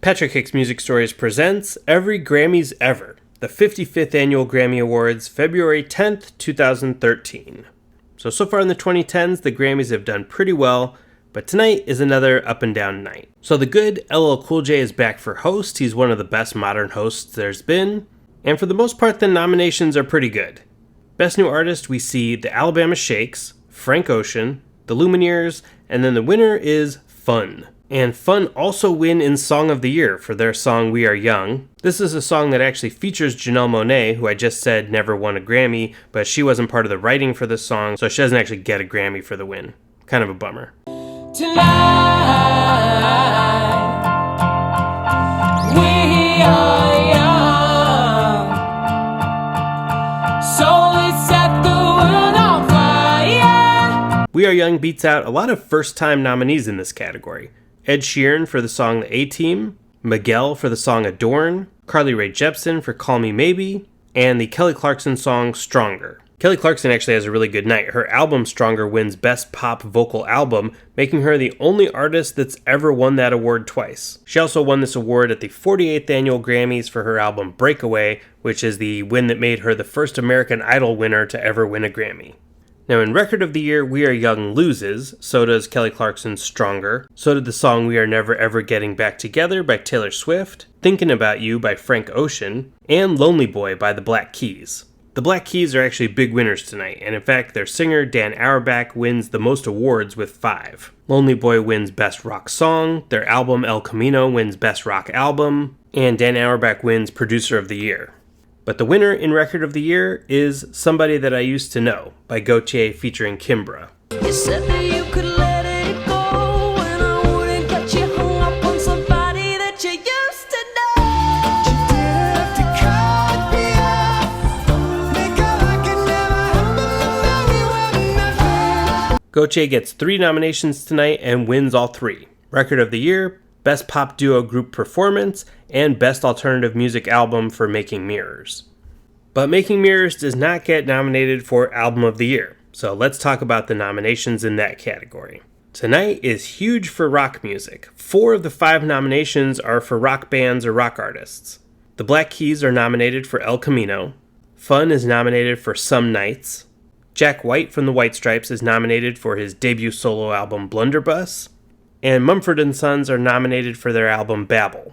Patrick Hicks Music Stories presents Every Grammys Ever, the 55th Annual Grammy Awards, February 10th, 2013. So far in the 2010s, the Grammys have done pretty well, but tonight is another up and down night. So the good LL Cool J is back for host. He's one of the best modern hosts there's been, and for the most part, the nominations are pretty good. Best New Artist, we see the Alabama Shakes, Frank Ocean, the Lumineers, and then the winner is Fun. And Fun also win in Song of the Year for their song We Are Young. This is a song that actually features Janelle Monáe, who I just said never won a Grammy, but she wasn't part of the writing for this song, so she doesn't actually get a Grammy for the win. Kind of a bummer. Tonight, we are young, so let's set the world on fire. We Are Young beats out a lot of first-time nominees in this category. Ed Sheeran for the song The A-Team, Miguel for the song Adorn, Carly Rae Jepsen for Call Me Maybe, and the Kelly Clarkson song Stronger. Kelly Clarkson actually has a really good night. Her album Stronger wins Best Pop Vocal Album, making her the only artist that's ever won that award twice. She also won this award at the 48th Annual Grammys for her album Breakaway, which is the win that made her the first American Idol winner to ever win a Grammy. Now in Record of the Year, We Are Young loses, so does Kelly Clarkson's Stronger, so did the song We Are Never Ever Getting Back Together by Taylor Swift, Thinking About You by Frank Ocean, and Lonely Boy by the Black Keys. The Black Keys are actually big winners tonight, and in fact their singer Dan Auerbach wins the most awards with 5. Lonely Boy wins Best Rock Song, their album El Camino wins Best Rock Album, and Dan Auerbach wins Producer of the Year. But the winner in Record of the Year is Somebody That I Used to Know by Gautier featuring Kimbra. You said that you could let it go, and I wouldn't get you hung up on somebody that you used to know. You didn't have to cut me off, make it like it never happened, now we were nothing. Gautier gets 3 nominations tonight and wins all 3. Record of the Year, Best Pop Duo Group Performance, and Best Alternative Music Album for Making Mirrors. But Making Mirrors does not get nominated for Album of the Year, so let's talk about the nominations in that category. Tonight is huge for rock music. 4 of the 5 nominations are for rock bands or rock artists. The Black Keys are nominated for El Camino. Fun is nominated for Some Nights. Jack White from the White Stripes is nominated for his debut solo album Blunderbuss. And Mumford & Sons are nominated for their album Babel.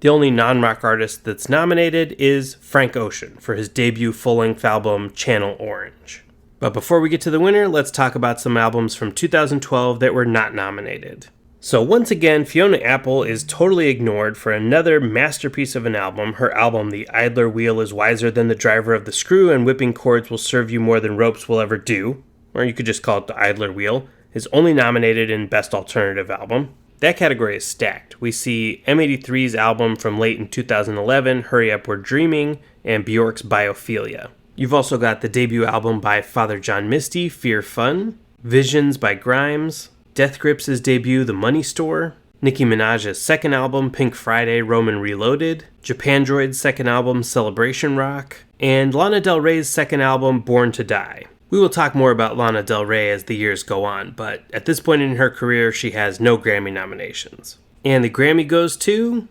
The only non-rock artist that's nominated is Frank Ocean for his debut full-length album Channel Orange. But before we get to the winner, let's talk about some albums from 2012 that were not nominated. So once again, Fiona Apple is totally ignored for another masterpiece of an album. Her album, The Idler Wheel is Wiser Than the Driver of the Screw and Whipping Cords Will Serve You More Than Ropes Will Ever Do, or you could just call it The Idler Wheel, is only nominated in Best Alternative Album. That category is stacked. We see M83's album from late in 2011, Hurry Up We're Dreaming, and Bjork's Biophilia. You've also got the debut album by Father John Misty, Fear Fun, Visions by Grimes, Death Grips' debut, The Money Store, Nicki Minaj's second album, Pink Friday, Roman Reloaded, Japandroid's second album, Celebration Rock, and Lana Del Rey's second album, Born to Die. We will talk more about Lana Del Rey as the years go on, but at this point in her career, she has no Grammy nominations. And the Grammy goes to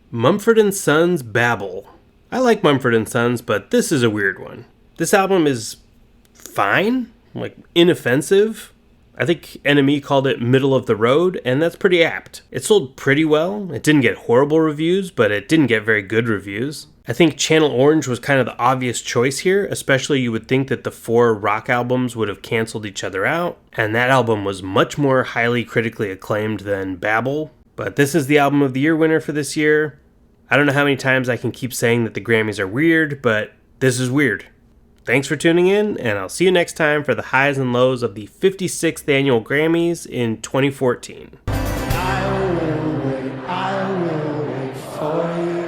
Mumford & Sons' Babel. I like Mumford & Sons, but this is a weird one. This album is fine, inoffensive. I think NME called it middle of the road, and that's pretty apt. It sold pretty well. It didn't get horrible reviews, but it didn't get very good reviews. I think Channel Orange was kind of the obvious choice here, especially you would think that the 4 rock albums would have canceled each other out, and that album was much more highly critically acclaimed than Babel. But this is the Album of the Year winner for this year. I don't know how many times I can keep saying that the Grammys are weird, but this is weird. Thanks for tuning in, and I'll see you next time for the highs and lows of the 56th Annual Grammys in 2014. I will wait for you.